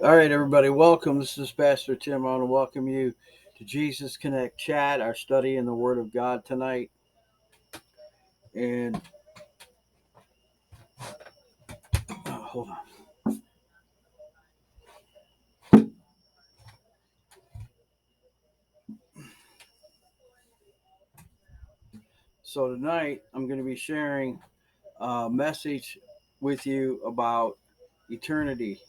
All right, everybody, welcome. This is Pastor Tim. I want to welcome you to Jesus Connect Chat, our study in the Word of God tonight. And hold on. So tonight, I'm going to be sharing a message with you about eternity.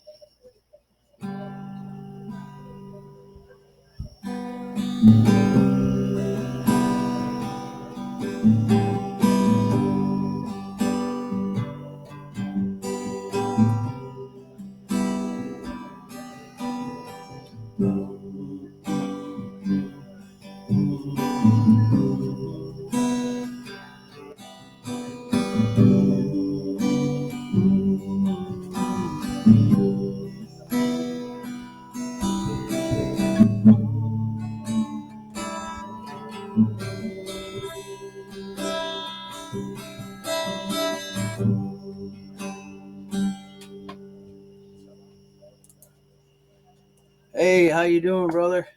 Hey, how you doing, brother?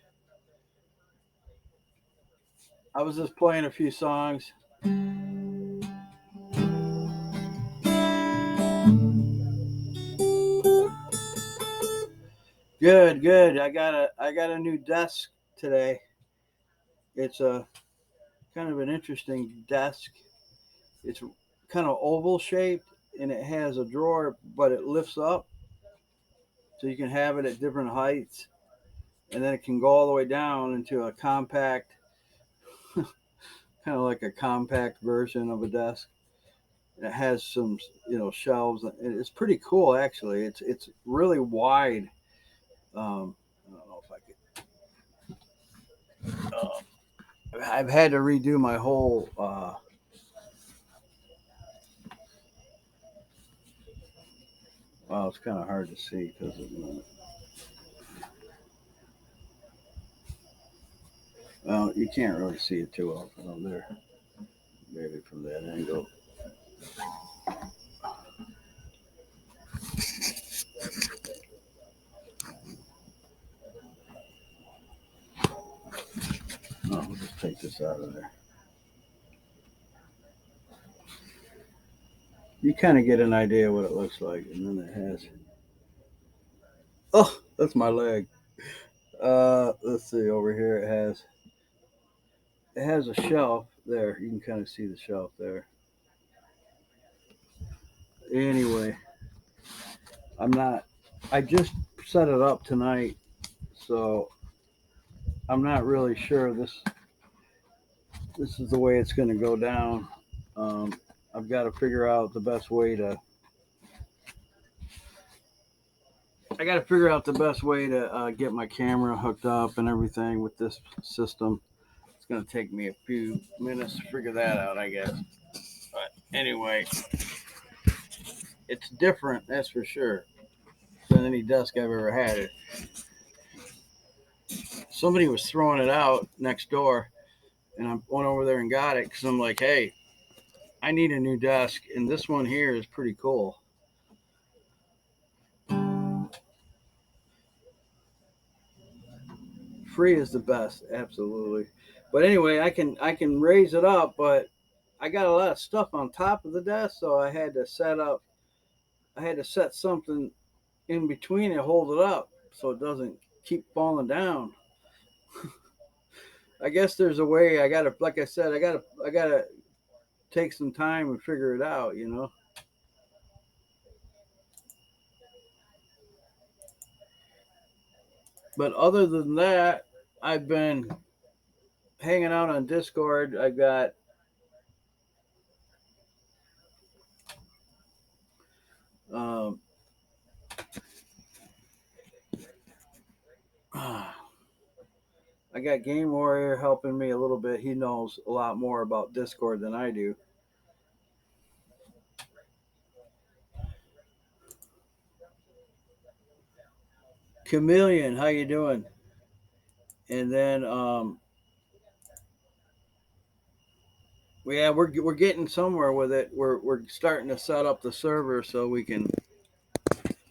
I was just playing a few songs. Good, good. I got a new desk today. It's a kind of an interesting desk. It's kind of oval shaped and it has a drawer, but it lifts up so you can have it at different heights, and then it can go all the way down into a compact, kind of like a compact version of a desk. It has some, shelves. It's pretty cool, actually. It's really wide. I don't know if I could. I've had to redo my whole. Well, it's kind of hard to see because well, you can't really see it too well from there. Maybe from that angle. Oh, we'll just take this out of there. You kind of get an idea what it looks like, and then it has. Oh, that's my leg. Let's see over here. It has a shelf there. You can kind of see the shelf there. Anyway, I'm not. I just set it up tonight, so I'm not really sure this is the way it's going to go down. Um, I've got to figure out the best way to. I got to figure out the best way to get my camera hooked up and everything with this system. It's going to take me a few minutes to figure that out, I guess. But anyway, it's different, that's for sure, than any desk I've ever had. Somebody was throwing it out next door, and I went over there and got it because I'm like, hey, I need a new desk, and this one here is pretty cool. Free is the best, absolutely. But anyway, I can raise it up, but I got a lot of stuff on top of the desk, so I had to set something in between and hold it up so it doesn't keep falling down. I guess there's a way. I gotta, like I said, I gotta take some time and figure it out. But other than that, I've been hanging out on Discord. I got um, I got Game Warrior helping me a little bit. He knows a lot more about Discord than I do. Chameleon, how you doing? And then yeah, we're getting somewhere with it. We're starting to set up the server so we can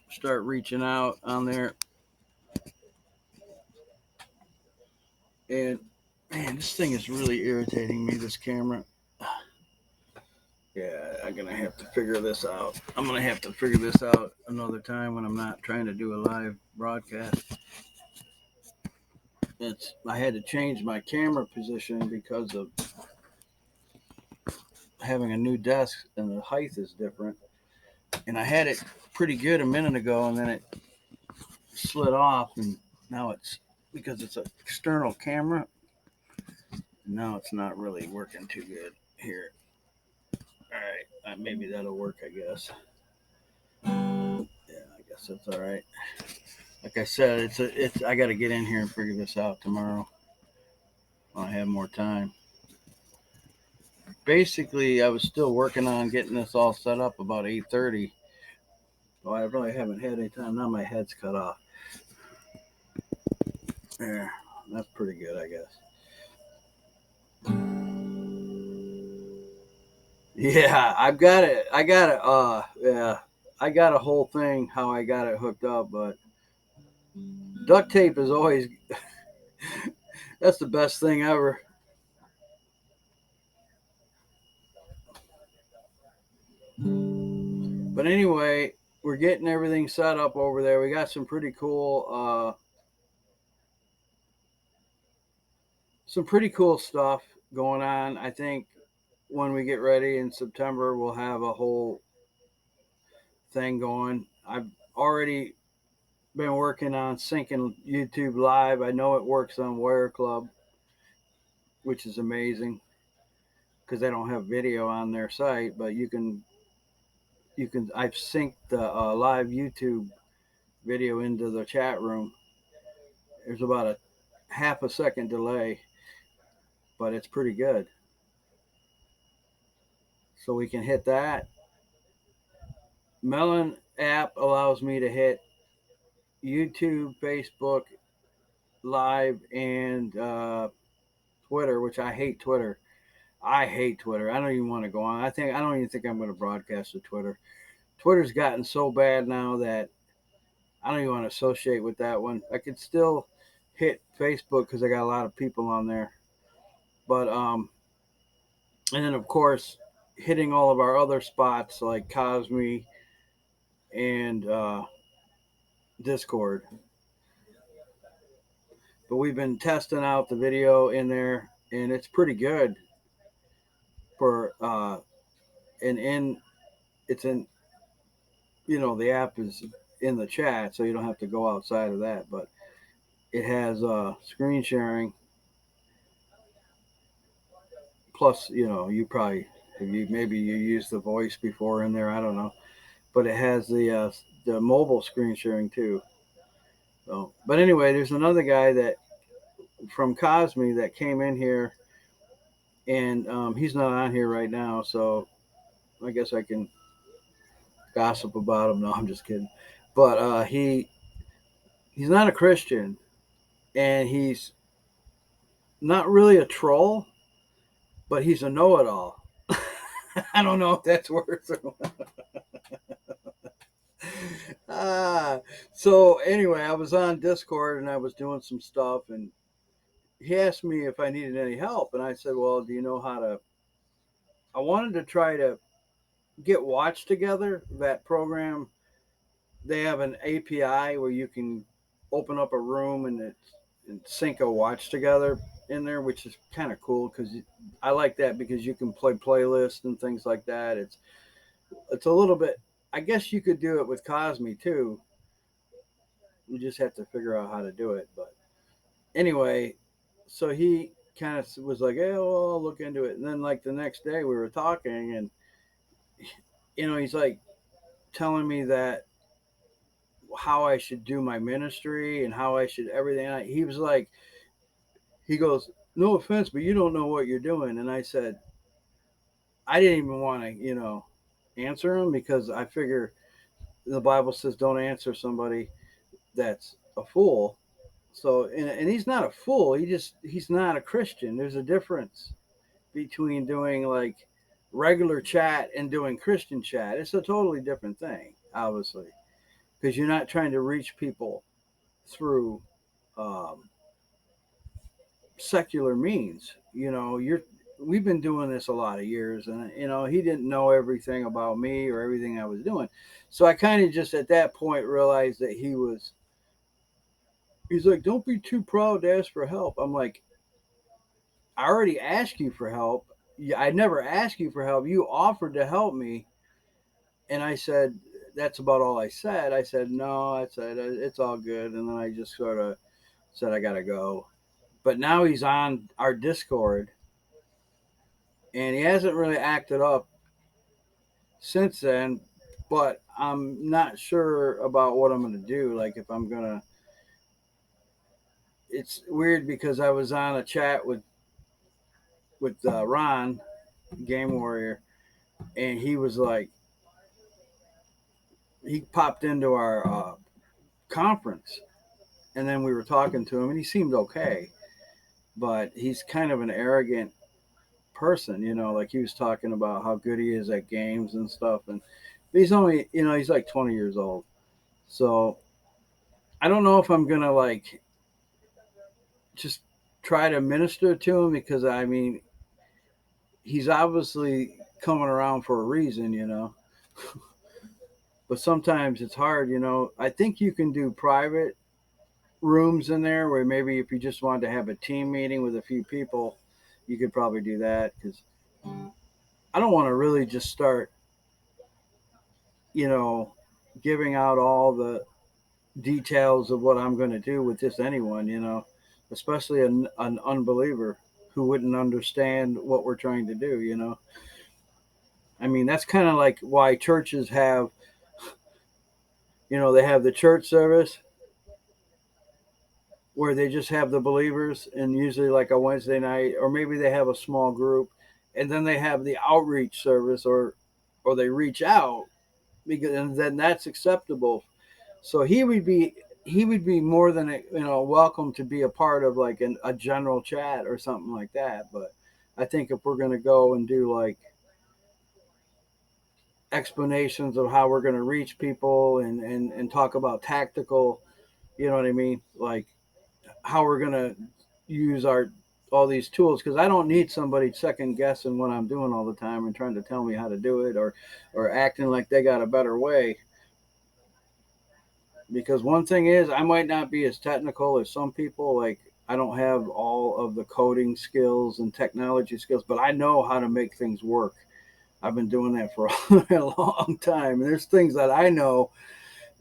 start reaching out on there. And man, this thing is really irritating me, this camera. Yeah, I'm gonna have to figure this out. I'm gonna have to figure this out another time when I'm not trying to do a live broadcast. I had to change my camera position because of having a new desk and the height is different. And I had it pretty good a minute ago, and then it slid off, and now it's because it's an external camera. Now it's not really working too good here. All right, maybe that'll work. I guess. Yeah, I guess that's all right. Like I said, it's. I got to get in here and figure this out tomorrow when I have more time. Basically, I was still working on getting this all set up about 8:30. Well, I really haven't had any time. Now my head's cut off. There, that's pretty good, I guess. Yeah, I've got it. I got it. Yeah, I got a whole thing how I got it hooked up, but duct tape is always that's the best thing ever. But anyway, we're getting everything set up over there. We got some pretty cool stuff going on. I think when we get ready in September, we'll have a whole thing going. I've already been working on syncing YouTube Live. I know it works on Wire Club, which is amazing because they don't have video on their site, but you can. I've synced the live YouTube video into the chat room. There's about a half a second delay, but it's pretty good. So we can hit that. Melon app allows me to hit YouTube, Facebook Live, and Twitter, which I hate Twitter. I hate Twitter. I don't even want to go on. I don't even think I'm going to broadcast to Twitter. Twitter's gotten so bad now that I don't even want to associate with that one. I could still hit Facebook because I got a lot of people on there, but and then of course hitting all of our other spots like Cosme and Discord. But we've been testing out the video in there, and it's pretty good for and in it's in the app is in the chat, so you don't have to go outside of that. But it has screen sharing. Plus, you probably maybe you used the voice before in there. I don't know, but it has the mobile screen sharing too. So, but anyway, there's another guy that from Cosme that came in here, and he's not on here right now, so I guess I can gossip about him. No, I'm just kidding. But he's not a Christian, and he's not really a troll, but he's a know-it-all. I don't know if that's worth it. So anyway, I was on Discord and I was doing some stuff, and he asked me if I needed any help, and I said, "Well, do you know how to?" I wanted to try to get Watch Together, that program. They have an API where you can open up a room and sync a Watch Together in there, which is kind of cool because I like that because you can play playlists and things like that. It's a little bit. I guess you could do it with Cosme too. You just have to figure out how to do it. But anyway, so he kind of was like, "Hey, well, I'll look into it." And then like the next day we were talking, and he's like telling me that how I should do my ministry and how I should everything. He was like, he goes, "No offense, but you don't know what you're doing." And I said, I didn't even want to, answer him because I figure the Bible says don't answer somebody that's a fool. So, and he's not a fool. He's not a Christian. There's a difference between doing like regular chat and doing Christian chat. It's a totally different thing, obviously, because you're not trying to reach people through um, secular means. We've been doing this a lot of years, and he didn't know everything about me or everything I was doing. So I kind of just at that point realized that he's like, don't be too proud to ask for help. I'm like, I already asked you for help. I never asked you for help. You offered to help me, and I said that's about all I said. I said no. I said it's all good, and then I just sort of said I gotta go. But now he's on our Discord, and he hasn't really acted up since then. But I'm not sure about what I'm gonna do. Like if I'm gonna, it's weird because I was on a chat with Ron, Game Warrior, and he was like, he popped into our conference, and then we were talking to him, and he seemed okay, but he's kind of an arrogant person, like he was talking about how good he is at games and stuff, and he's only, he's like 20 years old, so I don't know if I'm gonna like just try to minister to him because I mean he's obviously coming around for a reason. But sometimes it's hard. I think you can do private rooms in there where maybe if you just wanted to have a team meeting with a few people, you could probably do that because I don't want to really just start, you know, giving out all the details of what I'm going to do with just anyone, especially an unbeliever who wouldn't understand what we're trying to do. I mean, that's kind of like why churches have, they have the church service where they just have the believers and usually like a Wednesday night, or maybe they have a small group, and then they have the outreach service, or they reach out because and then that's acceptable. So he would be more than welcome to be a part of like a general chat or something like that. But I think if we're going to go and do like explanations of how we're going to reach people and talk about tactical, you know what I mean, like how we're going to use our all these tools, because I don't need somebody second guessing what I'm doing all the time and trying to tell me how to do it, or acting like they got a better way. Because one thing is, I might not be as technical as some people. Like I don't have all of the coding skills and technology skills, but I know how to make things work. I've been doing that for a long time. And there's things that I know,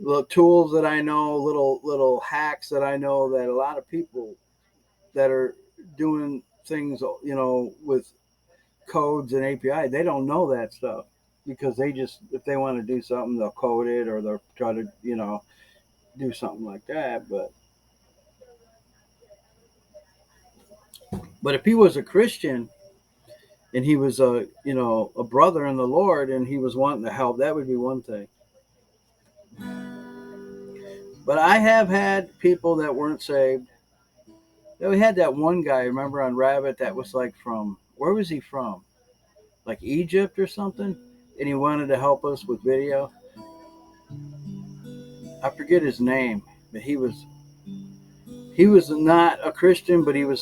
little tools that I know, little hacks that I know that a lot of people that are doing things, with codes and API, they don't know that stuff because they just, if they want to do something, they'll code it or they'll try to, do something like that. But if he was a Christian and he was a brother in the Lord and he was wanting to help, that would be one thing. But I have had people that weren't saved. We had that one guy, remember, on Rabbit that was like from, where was he from? Like Egypt or something? And he wanted to help us with video. I forget his name, but he was not a Christian, but he was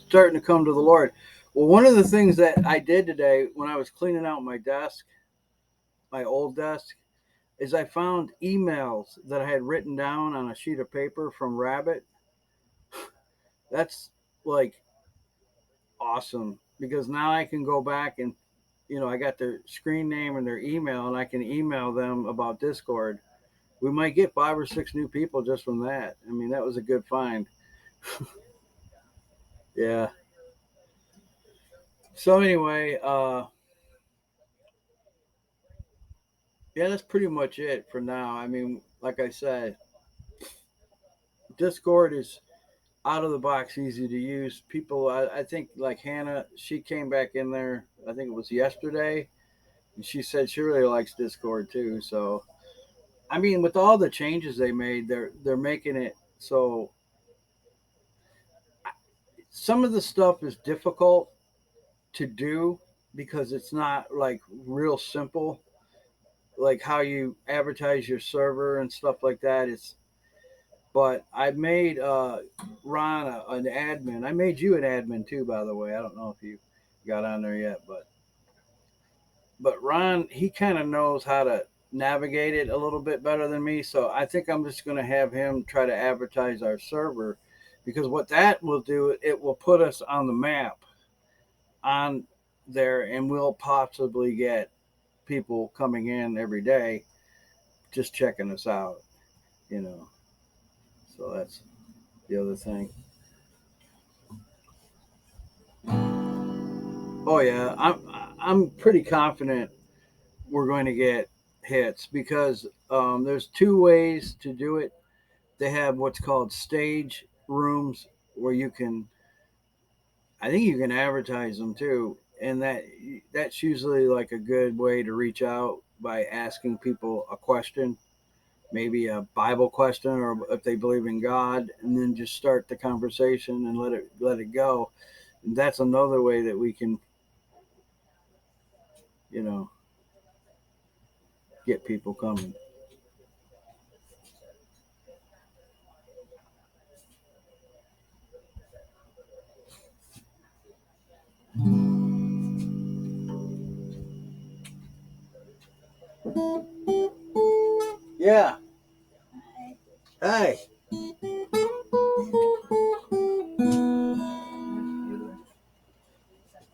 starting to come to the Lord. Well, one of the things that I did today when I was cleaning out my desk, my old desk, is I found emails that I had written down on a sheet of paper from Rabbit. That's like awesome because now I can go back and I got their screen name and their email, and I can email them about Discord. We might get 5 or 6 new people just from that. I mean, that was a good find. Yeah. So anyway, yeah, that's pretty much it for now. I mean, like I said, Discord is out of the box, easy to use. People, I think, like Hannah, she came back in there. I think it was yesterday, and she said she really likes Discord too. So, I mean, with all the changes they made, they're making it so some of the stuff is difficult to do because it's not like real simple, like how you advertise your server and stuff like that. But I made Ron an admin. I made you an admin too, by the way. I don't know if you got on there yet, but Ron, he kind of knows how to navigate it a little bit better than me. So I think I'm just going to have him try to advertise our server, because what that will do, it will put us on the map on there, and we'll possibly get people coming in every day just checking us out, you know. So that's the other thing. Oh yeah, I'm pretty confident we're going to get hits, because there's two ways to do it. They have what's called stage rooms where you can, I think you can advertise them too, and that's usually like a good way to reach out by asking people a question, maybe a Bible question, or if they believe in God, and then just start the conversation and let it go. And that's another way that we can, you know, get people coming. Yeah. Hey.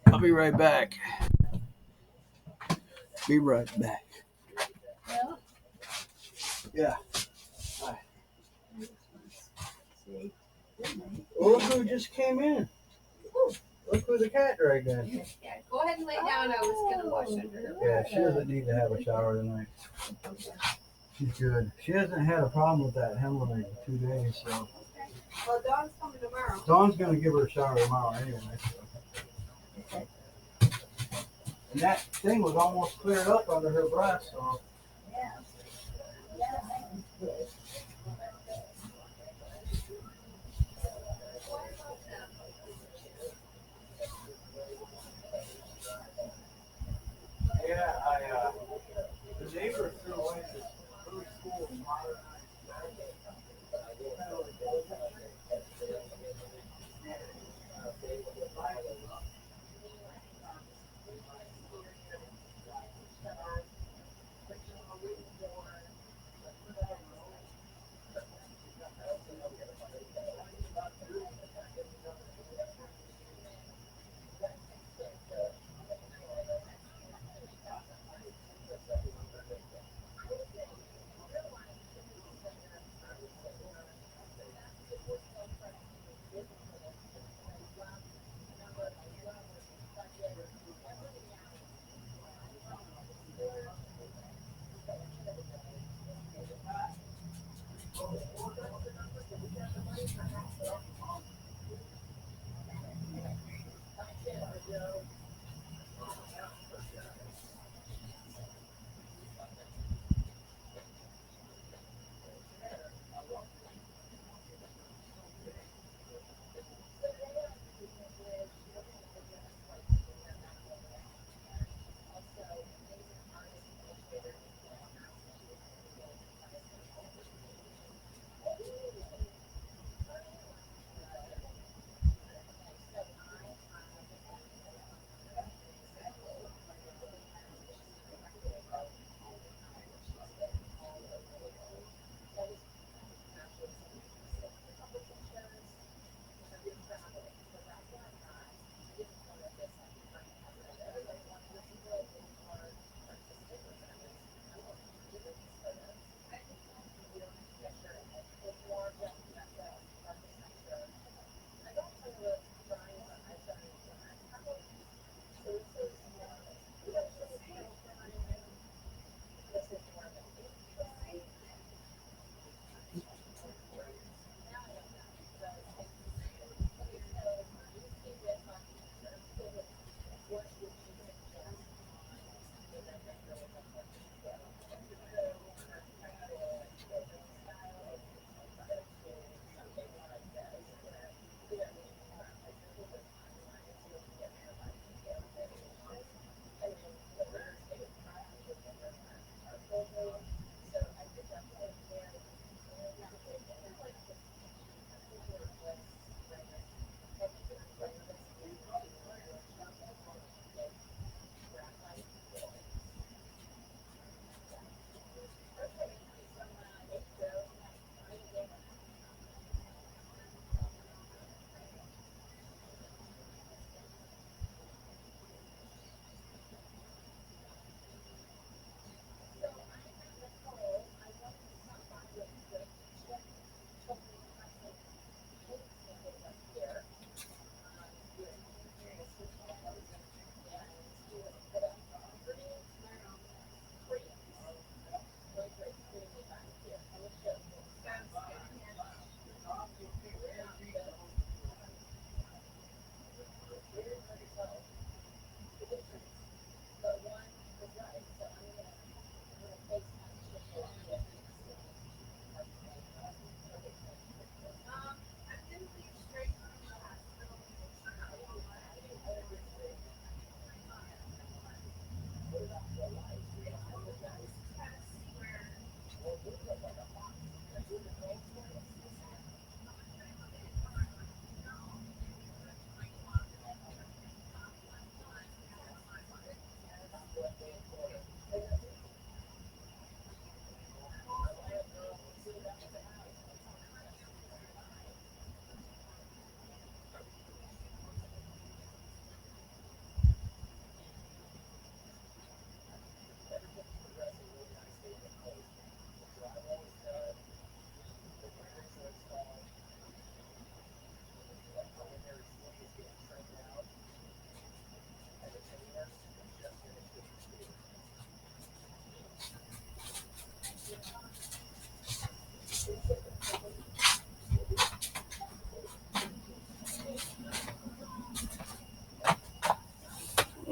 I'll be right back. Be right back. Yeah. Hi. Well, look who just came in. Look who the cat dragged in. Yeah, go ahead and lay down. I was going to wash under her. Yeah, she doesn't need to have a shower tonight. She's good. She hasn't had a problem with that hemorrhoid in 2 days, so. Well, Dawn's coming tomorrow. Dawn's going to give her a shower tomorrow anyway. So. And that thing was almost cleared up under her breast, so. Yeah. Yeah, the neighbor threw away this really cool modern.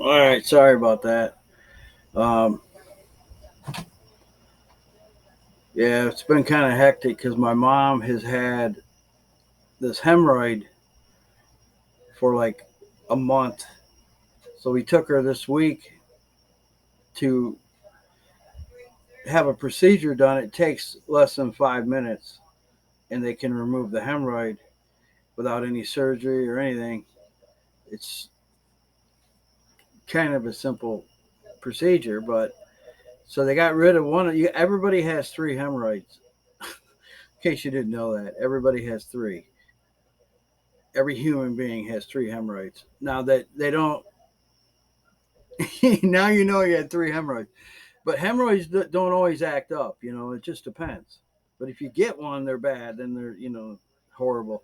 All right, sorry about that. Um, yeah, it's been kind of hectic because my mom has had this hemorrhoid for like a month. So we took her this week to have a procedure done. It takes less than 5 minutes, and they can remove the hemorrhoid without any surgery or anything. It's kind of a simple procedure, but so they got rid of one. Everybody has three hemorrhoids. In case you didn't know that, everybody has three. Every human being has three hemorrhoids. Now that they don't, now you know you had three hemorrhoids. But hemorrhoids don't always act up. It just depends. But if you get one, they're bad. Then they're horrible.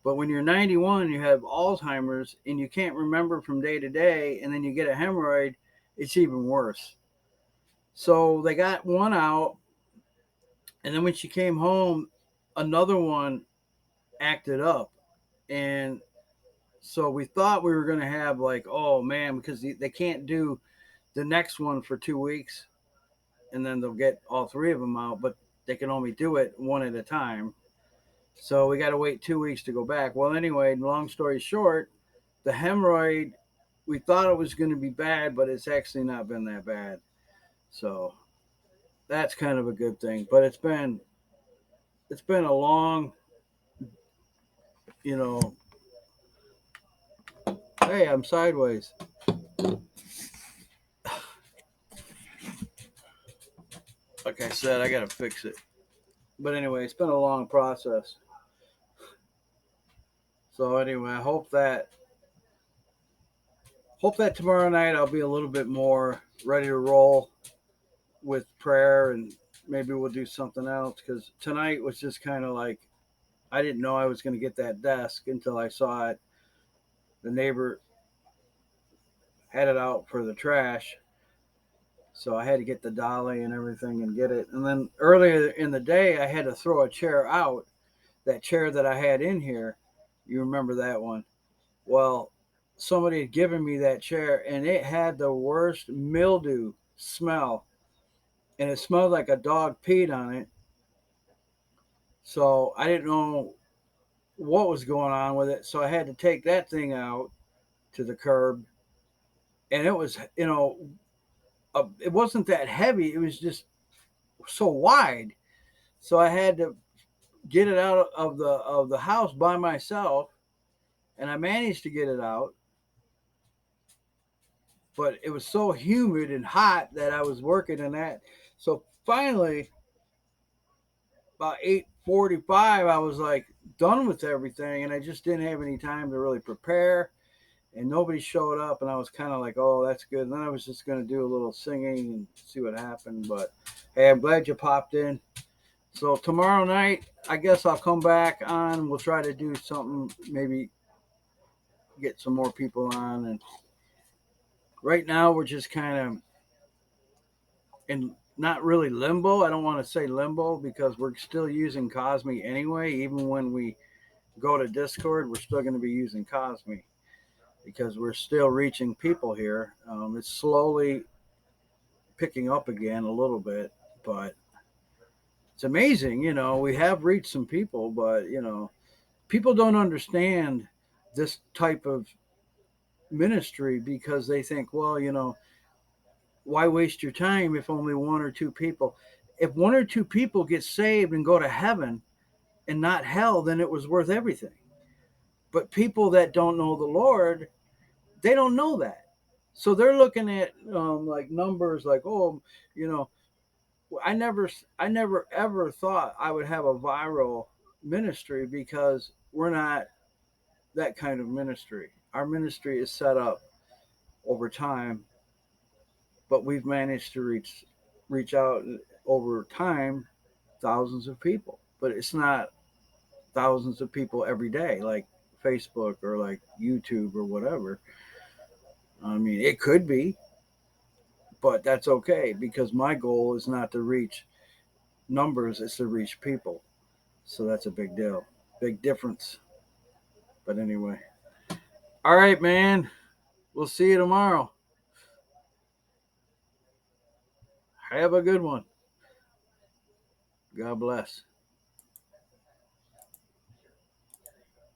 But when you're 91, you have Alzheimer's, and you can't remember from day to day, and then you get a hemorrhoid, it's even worse. So they got one out, and then when she came home, another one acted up, and so we thought we were going to have like, oh man, because they can't do the next one for 2 weeks, and then they'll get all three of them out, but they can only do it one at a time. So we got to wait 2 weeks to go back. Well, anyway, long story short, the hemorrhoid, we thought it was going to be bad, but it's actually not been that bad. So that's kind of a good thing. But it's been a long, you know. Hey, I'm sideways. Like I said, I got to fix it. But anyway, it's been a long process. So anyway, I hope that tomorrow night I'll be a little bit more ready to roll with prayer, and maybe we'll do something else, because tonight was just kind of like, I didn't know I was going to get that desk until I saw it. The neighbor had it out for the trash, so I had to get the dolly and everything and get it. And then earlier in the day, I had to throw a chair out. That chair that I had in here, you remember that one? Well, somebody had given me that chair, and it had the worst mildew smell, and it smelled like a dog peed on it. So I didn't know what was going on with it. So I had to take that thing out to the curb, and it was, it wasn't that heavy. It was just so wide. So I had to get it out of the house by myself, and I managed to get it out. But it was so humid and hot that I was working in that. So finally, about 8:45, I was like done with everything, and I just didn't have any time to really prepare. And nobody showed up, and I was kind of like, oh, that's good. And then I was just going to do a little singing and see what happened. But hey, I'm glad you popped in. So tomorrow night, I guess I'll come back on. We'll try to do something, maybe get some more people on. And right now, we're just kind of in not really limbo. I don't want to say limbo because we're still using Cosme anyway. Even when we go to Discord, we're still going to be using Cosme because we're still reaching people here. It's slowly picking up again a little bit, but it's amazing. We have reached some people, but people don't understand this type of ministry because they think, well, why waste your time if only one or two people? If one or two people get saved and go to heaven and not hell, then it was worth everything. But people that don't know the Lord, they don't know that. So they're looking at like numbers, like, oh, you know, I never ever thought I would have a viral ministry because we're not that kind of ministry. Our ministry is set up over time, but we've managed to reach out over time thousands of people. But it's not thousands of people every day like Facebook or like YouTube or whatever. I mean, it could be, but that's okay because my goal is not to reach numbers, it's to reach people. So that's a big deal. Big difference. But anyway. All right, man. We'll see you tomorrow. Have a good one. God bless.